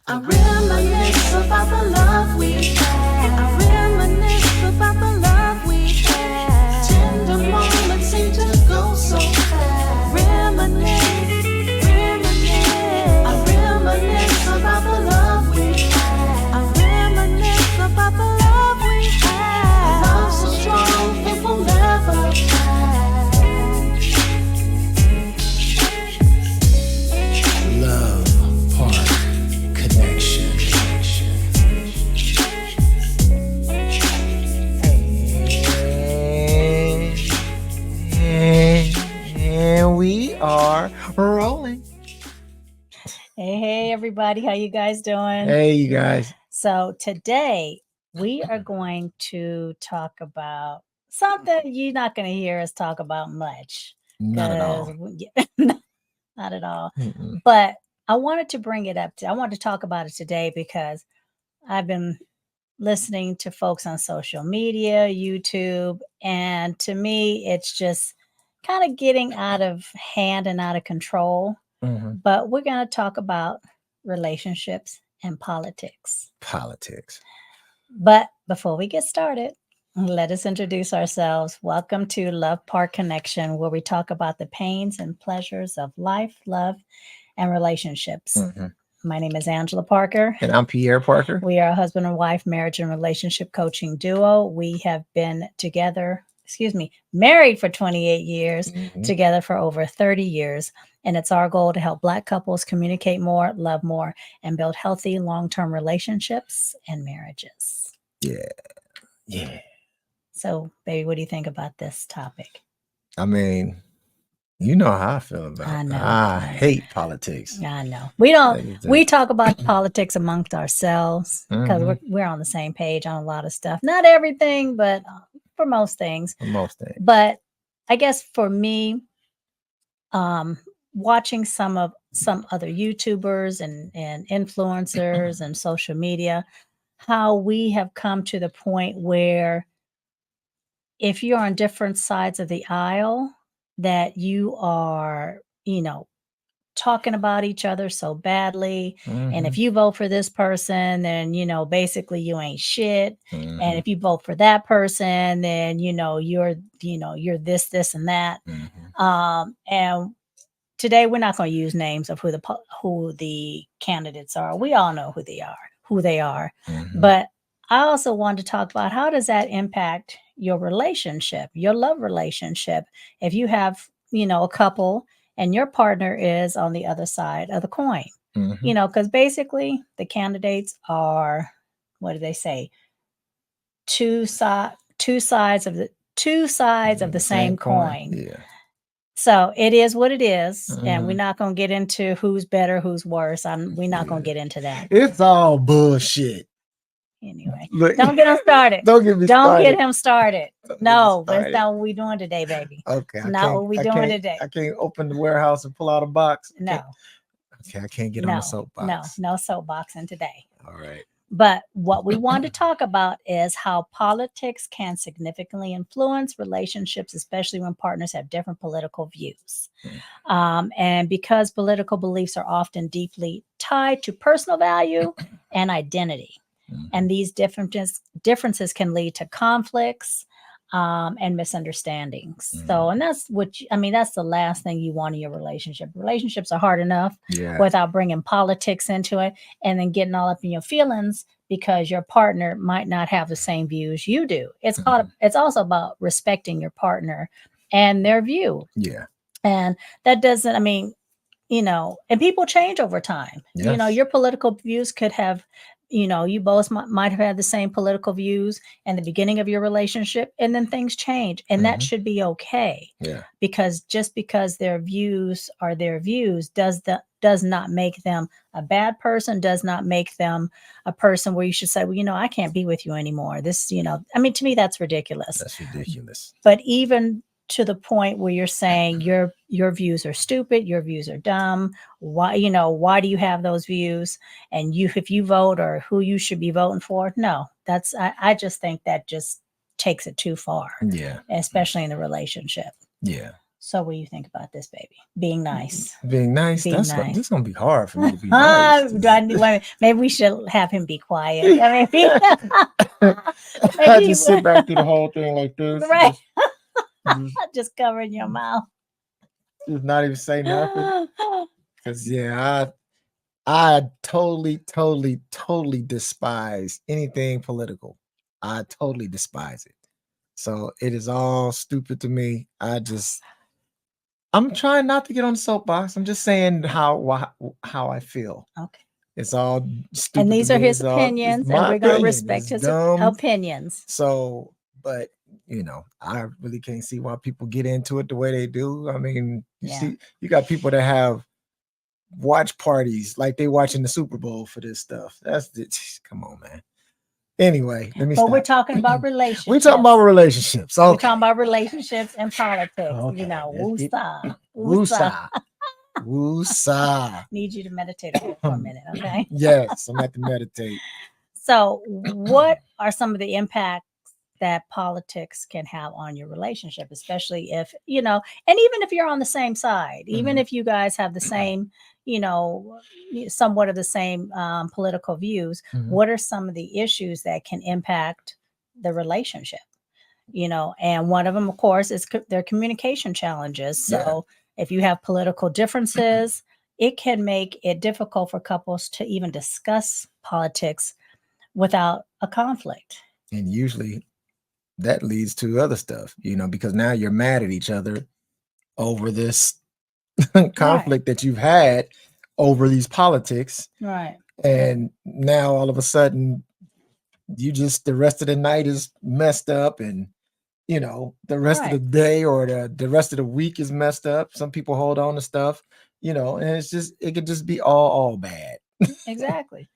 I reminisce about the love we had. I reminisce about the love we had. Tender moments seem to go so fast. Reminisce, reminisce. I reminisce about the love we had. I reminisce about the love we had. A love so strong it will never pass. Love Park Connection. And we are rolling. Hey, everybody. How you guys doing? Hey, you guys. So today we are going to talk about something you're not going to hear us talk about much. Not at all. Not at all. Mm-mm. But I wanted to bring it up. I wanted to talk about it today because I've been listening to folks on social media, YouTube, and to me, it's just kind of getting out of hand and out of control. Mhm. But we're going to talk about relationships and politics. Politics. But before we get started, let us introduce ourselves. Welcome to Love Park Connection, where we talk about the pains and pleasures of life, love, and relationships. Mhm. My name is Angela Parker. And I'm Pierre Parker. We are a husband and wife marriage and relationship coaching duo. We have been married for 28 years, Mhm. together for over 30 years. And it's our goal to help Black couples communicate more, love more, and build healthy long-term relationships and marriages. Yeah. So, baby, what do you think about this topic? I mean, you know how I feel about I it. know. I hate politics. I know. We don't. That is the- We talk about politics amongst ourselves because Mhm. we're on the same page on a lot of stuff. Not everything, but for most things. For most things. But I guess for me, watching some other YouTubers and influencers and social media, how we have come to the point where if you're on different sides of the aisle, that you are, talking about each other so badly. And if Mhm. you vote for this person, then, basically you ain't shit. Mhm. And if you vote for that person, then, you're this, this, and that. Mhm. And today we're not going to use names of who the candidates are. We all know who they are. Mhm. But I also want to talk about how does that impact your relationship, your love relationship. If you have, a couple and your partner is on the other side of the coin, Mhm. because basically the candidates are, what do they say? Two sides of the same coin. Yeah. So it is what it is, and we're Mhm. not going to get into who's better, who's worse. We're not going to get into that. It's all bullshit. Anyway, Look, don't get him started. Don't get me Don't started. get him started. Don't get me No, that's started. not what we're doing today, baby. Okay, It's not what we're doing today. I can't open the warehouse and pull out a box. No, Okay, I can't get on no, the soapbox. no soapboxing today. All right. But what we want to talk about is how politics can significantly influence relationships, especially when partners have different political views. And because political beliefs are often deeply tied to personal value and identity. Mhm. And these differences can lead to conflicts and misunderstandings. So, and that's that's the last thing you want in your relationship. Relationships are hard enough Yeah. without bringing politics into it and then getting all up in your feelings because your partner might not have the same views you do. It's also about respecting your partner and their view. Yeah. And that doesn't, and people change over time. Yes. Your political views could have, you both might have had the same political views in the beginning of your relationship, and then things change, and that Mhm. should be okay. Yeah. Because just because their views are their views does not make them a bad person, does not make them a person where you should say, well, I can't be with you anymore. This, to me, that's ridiculous. That's ridiculous. But even to the point where you're saying your views are stupid, your views are dumb. Why do you have those views? And if you vote or who you should be voting for, no, I just think that just takes it too far. Yeah. Especially in the relationship. Yeah. So what do you think about this, baby? Being nice. Being nice. Being That's nice. this is gonna be hard for me to be nice. Do I need, wait, maybe we should have him be quiet. I mean, I just sit back through the whole thing like this. Right. Just, just covering your mouth. just not even say nothing. Cause yeah, I totally despise anything political. I totally despise it. So it is all stupid to me. I'm trying not to get on the soapbox. I'm just saying how I feel. Okay. It's all stupid. And these to are me. his It's opinions, my and we're going to opinion. respect It's his dumb. opinions. So, but I really can't see why people get into it the way they do. I mean, you got people that have watch parties like they watching the Super Bowl for this stuff. Come on, man. Anyway, let me. But stop. we're talking about relationships. We're talking about relationships. We're Okay. talking about relationships and politics. Okay, You know, let's get- woosah. Woosah. Woosah. Need you to meditate on it for a minute, okay? Yes, I'm at to meditate. So, what are some of the impacts that politics can have on your relationship, especially if, and even if you're on the same side, even Mhm. if you guys have the same, somewhat of the same political views, Mhm. what are some of the issues that can impact the relationship? And one of them, of course, is their communication challenges. So if you have political differences, it can make it difficult for couples to even discuss politics without a conflict. And usually that leads to other stuff, because now you're mad at each other over this conflict that you've had over these politics. Right. And now all of a sudden the rest of the night is messed up, and the rest of the day or the rest of the week is messed up. Some people hold on to stuff, and it could just be all bad. Exactly.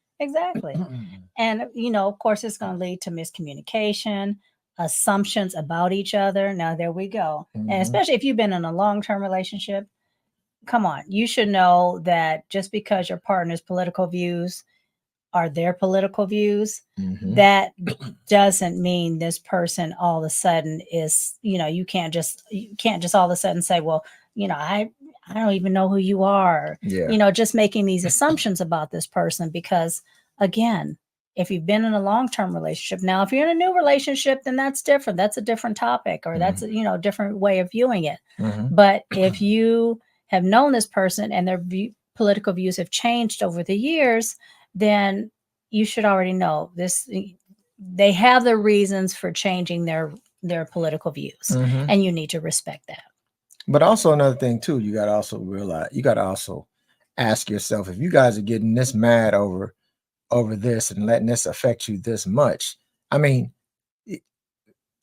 And, of course, it's going to lead to miscommunication, assumptions about each other. Now, there we go. Mhm. And especially if you've been in a long-term relationship, come on, you should know that just because your partner's political views are their political views, Mhm. that doesn't mean this person all of a sudden is, you can't just all of a sudden say, well, I don't even know who you are. Yeah. Just making these assumptions about this person, because again, if you've been in a long-term relationship, now if you're in a new relationship, then that's different. That's a different topic, or that's a different way of viewing it. Mhm. But if you have known this person and their political views have changed over the years, then you should already know this. They have the reasons for changing their political views, Mhm. and you need to respect that. But also another thing too, you got to also ask yourself, if you guys are getting this mad over this and letting this affect you this much, I mean,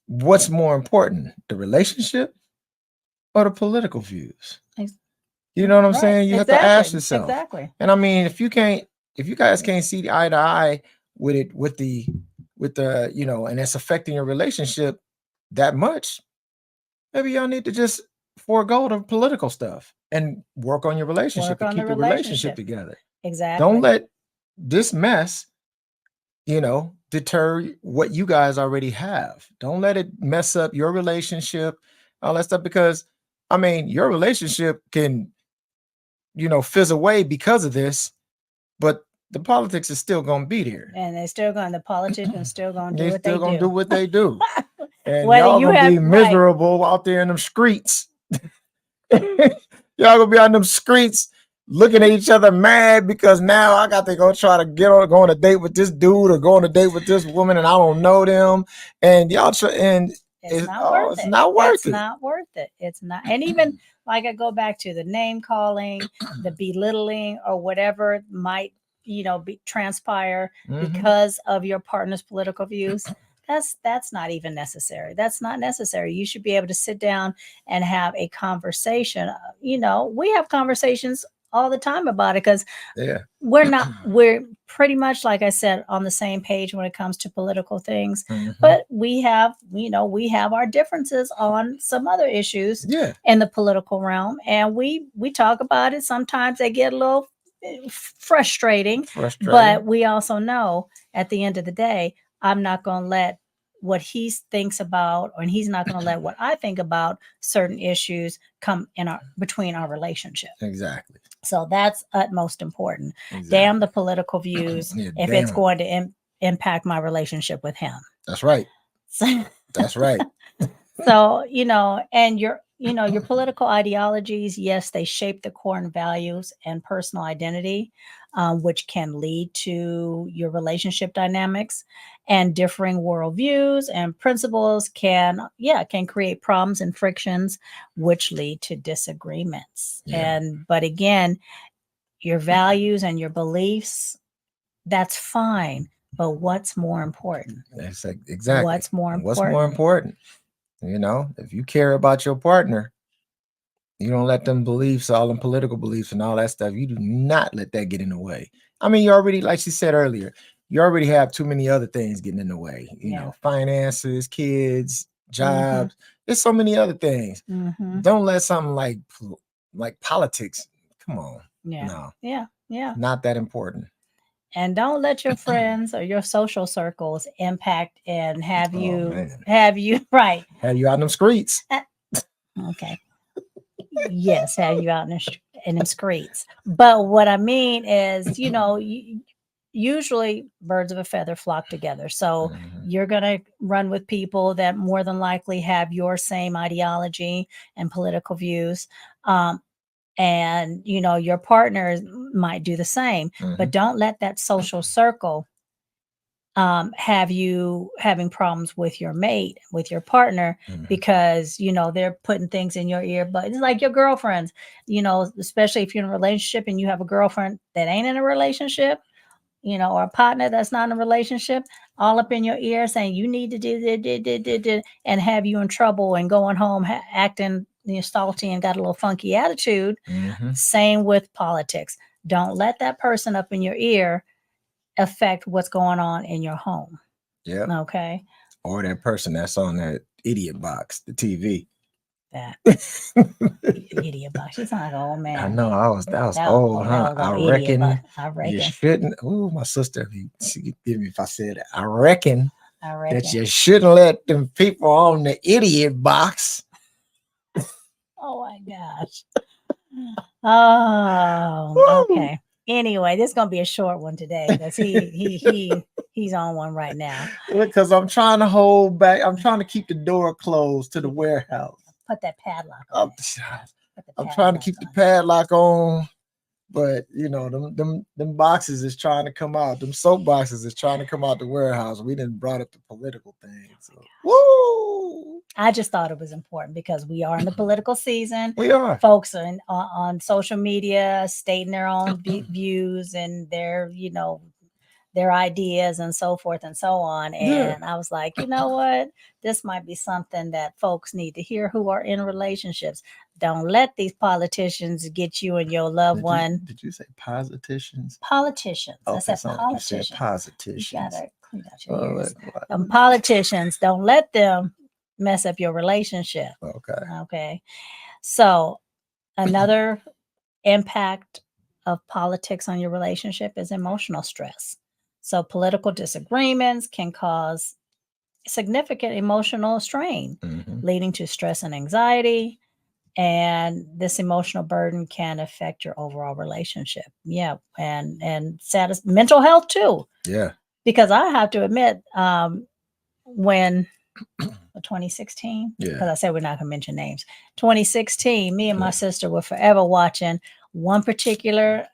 what's more important, the relationship or the political views? You know what I'm saying? You have to ask yourself. Exactly. And I mean, if you guys can't see eye to eye with it, with the, and it's affecting your relationship that much, maybe y'all need to just forego the political stuff and work on your relationship and keep the relationship together. Exactly. Don't let this mess, deter what you guys already have. Don't let it mess up your relationship, all that stuff, because I mean, your relationship can, fizz away because of this, but the politics is still going to be there. And the politicians still going to do what they do. They're still going to do what they do. And Whether y'all you going to have- be miserable out there in them streets. Y'all going to be on them streets looking at each other mad because now I got to go try to go on a date with this dude or go on a date with this woman and I don't know them. And y'all it's not worth it. It's not worth it. It's not worth it. It's not. And even like I go back to the name calling, the belittling, or whatever might, transpire because of your partner's political views. That's not even necessary. That's not necessary. You should be able to sit down and have a conversation. We have conversations all the time about it, because we're pretty much, like I said, on the same page when it comes to political things. But we have our differences on some other issues in the political realm, and we talk about it. Sometimes they get a little frustrating, but we also know at the end of the day, I'm not going to let what he thinks about, and he's not going to let what I think about certain issues come in between our relationship. Exactly. So that's utmost important. Exactly. Damn the political views Yeah, if it's damn. going to impact my relationship with him. That's right. So, That's right. so and your political ideologies, yes, they shape the core values and personal identity, which can lead to your relationship dynamics, and differing worldviews and principles can create problems and frictions, which lead to disagreements. Yeah. But again, your values and your beliefs, that's fine. But what's more important? That's exactly. What's more important? What's more important? If you care about your partner, you don't let them beliefs, all them political beliefs and all that stuff. You do not let that get in the way. I mean, you already, like she said earlier, you already have too many other things getting in the way. Finances, kids, jobs. There's so many other things. Don't let something like politics. Come on. No. Yeah. Not that important. And don't let your friends or your social circles impact and have you right. Have you out in them streets. Okay. Yes, have you out in them streets. But what I mean is, usually birds of a feather flock together. So you're going to run with people that more than likely have your same ideology and political views. And your partner might do the same, but don't let that social circle have you having problems with your mate, with your partner, because they're putting things in your ear. But it's like your girlfriends, especially if you're in a relationship and you have a girlfriend that ain't in a relationship, or a partner that's not in a relationship, all up in your ear saying you need to do and have you in trouble and going home acting salty and got a little funky attitude. Same with politics. Don't let that person up in your ear affect what's going on in your home. Yeah. Okay. Or that person that's on that idiot box, the TV. That idiot box. You sound like an old man. I know. That was old, huh? I reckon you shouldn't. Oh, my sister, she could give me if I said it. I reckon that you shouldn't let them people on the idiot box. Oh my gosh. Oh, okay. Anyway, this is gonna be a short one today because he's on one right now. Because I'm trying to hold back. I'm trying to keep the door closed to the warehouse. Put that padlock on. I'm trying to keep the padlock on, but them boxes is trying to come out. Them soap boxes is trying to come out the warehouse. We didn't brought up the political thing. So woo! I just thought it was important because we are in the political season. We are. Folks are on social media stating their own views and their ideas and so forth and so on. And I was like, you know what? This might be something that folks need to hear who are in relationships. Don't let these politicians get you and your loved one. Did you say politicians? Politicians. Okay, I said politicians. You said politicians. You gotta clean out your ears. Politicians, don't let them mess up your relationship. Okay. So another impact of politics on your relationship is emotional stress. So political disagreements can cause significant emotional strain, leading to stress and anxiety. And this emotional burden can affect your overall relationship. Yeah. And mental health too. Yeah. Because I have to admit, when 2016, because I said we're not going to mention names. 2016, me and my sister were forever watching one particular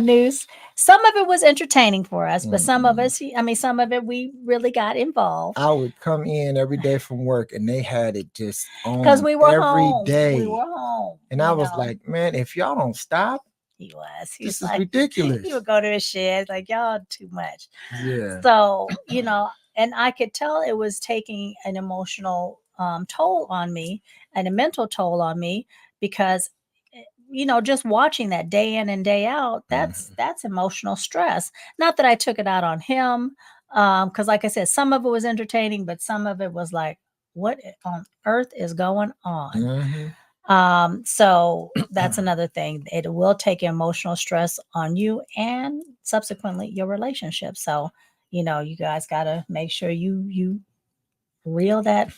news. Some of it was entertaining for us, but some of it we really got involved. I would come in every day from work and they had it just on because we were every home. day. We were home, and I was like, man, if y'all don't stop, this is like, ridiculous. He would go to his shed like, y'all too much. Yeah. So and I could tell it was taking an emotional toll on me and a mental toll on me because just watching that day in and day out, that's emotional stress. Not that I took it out on him, because like I said, some of it was entertaining, but some of it was like, what on earth is going on? So that's another thing. It will take emotional stress on you and subsequently your relationship. So, you guys got to make sure you reel that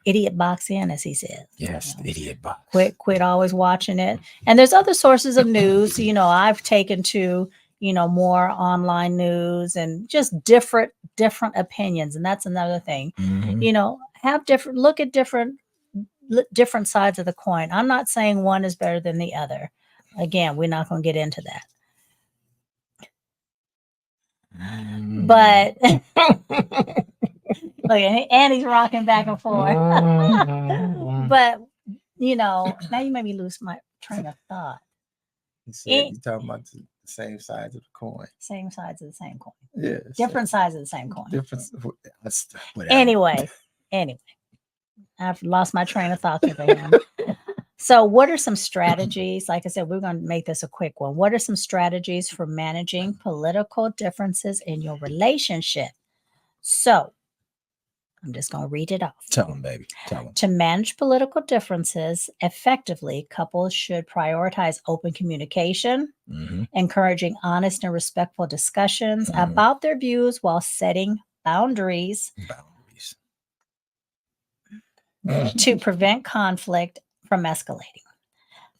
idiot box in, as he said. Yes, the idiot box. Quit always watching it. And there's other sources of news. I've taken to more online news and just different opinions, and that's another thing. Mhm. Have look at different sides of the coin. I'm not saying one is better than the other. Again, we're not going to get into that. But look, and he's rocking back and forth. But now you made me lose my train of thought. You said you're talking about the same sides of the coin. Same sides of the same coin. Yeah. Different sides of the same coin. Different. Whatever. Anyway, I've lost my train of thought here, Abraham. So what are some strategies? Like I said, we're going to make this a quick one. What are some strategies for managing political differences in your relationship? So I'm just going to read it off. Tell them, baby. Tell them. To manage political differences effectively, couples should prioritize open communication, encouraging honest and respectful discussions about their views while setting boundaries to prevent conflict from escalating.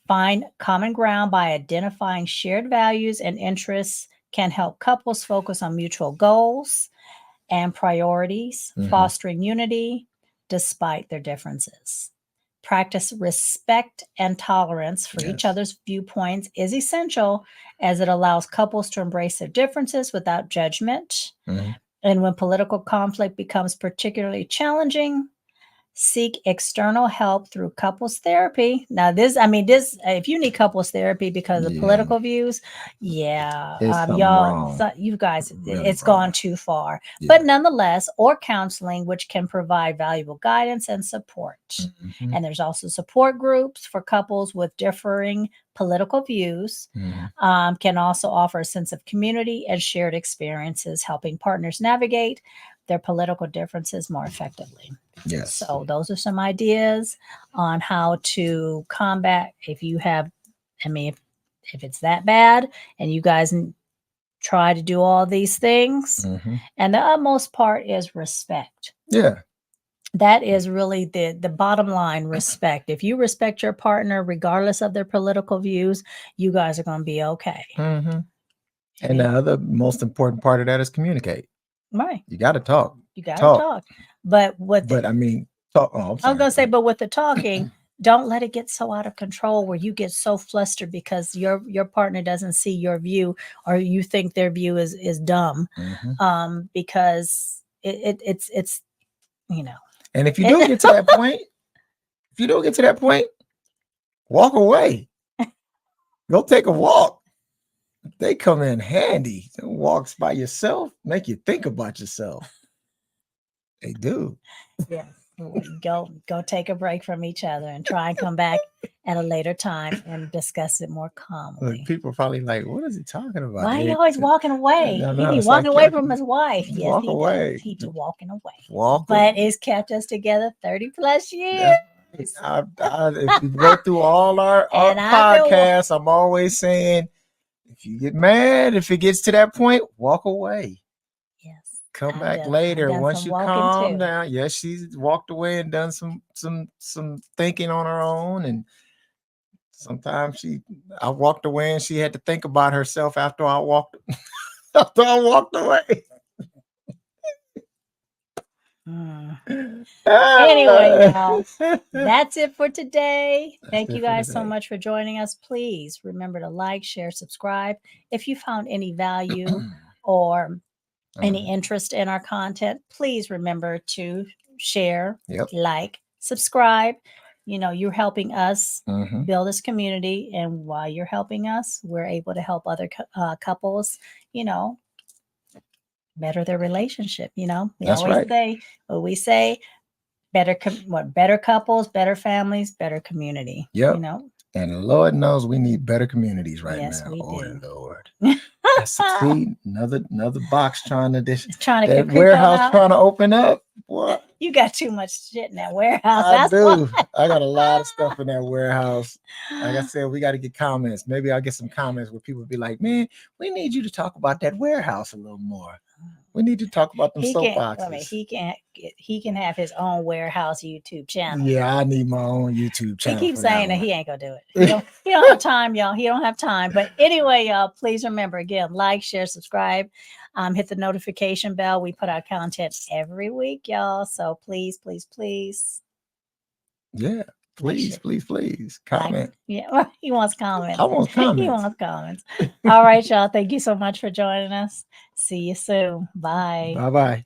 Find common ground by identifying shared values and interests can help couples focus on mutual goals and priorities, fostering unity despite their differences. Practice respect and tolerance for each other's viewpoints is essential, as it allows couples to embrace their differences without judgment. And when political conflict becomes particularly challenging, seek external help through couples therapy. Now, if you need couples therapy because of political views, y'all, you guys, Really it's gone too far. But nonetheless, or counseling, which can provide valuable guidance and support. And there's also support groups for couples with differing political views, can also offer a sense of community and shared experiences, helping partners navigate their political differences more effectively. Yes. So those are some ideas on how to combat if it's that bad and you guys try to do all these things. And the utmost part is respect. Yeah. That is really the bottom line, respect. If you respect your partner, regardless of their political views, you guys are going to be okay. And the other most important part of that is communicate. Right. You got to talk. You got to talk. But I mean, talk. Oh, I was going to say, but with the talking, don't let it get so out of control where you get so flustered because your partner doesn't see your view or you think their view is dumb. Because it's And if you do get to that point, walk away. Go take a walk. They come in handy. Walks by yourself make you think about yourself. They do. Yeah. Go take a break from each other and try and come back at a later time and discuss it more calmly. Look, people are probably like, what is he talking about? Why are you always walking away? He's walking away from his wife. Yes, walk away. He's walking away. But it's kept us together 30 plus years. If you go through all our podcasts, I'm always saying, if you get mad, if it gets to that point, walk away. Yes. Come back later once you calm down. Yes, she's walked away and done some thinking on her own, and sometimes I walked away and she had to think about herself after I walked away. Anyway, y'all, that's it for today. Thank you guys so much for joining us. Please remember to like, share, subscribe. If you found any value or any interest in our content, please remember to share, like, subscribe. You're helping us build this community, and while you're helping us, we're able to help other couples, better their relationship. We always say better couples, better families, better community. And Lord knows we need better communities right now. We do. Lord. See, another box trying to that warehouse trying to open up. What? You got too much shit in that warehouse. I do. I got a lot of stuff in that warehouse. Like I said, we got to get comments. Maybe I'll get some comments where people be like, man, we need you to talk about that warehouse a little more. We need to talk about them He can. I mean, soapboxes. he can have his own warehouse YouTube channel. Yeah, I need my own YouTube He channel. keeps for that saying that one. he ain't gonna do it. He don't have time, y'all. He don't have time. But anyway, y'all, please remember again, like, share, subscribe, hit the notification bell. We put out content every week, y'all. So please, please, please. Yeah, please, sure. please, please Like, comment. yeah, he wants comments. I want He comments. wants comments. All right, y'all. Thank you so much for joining us. See you soon. Bye. Bye bye.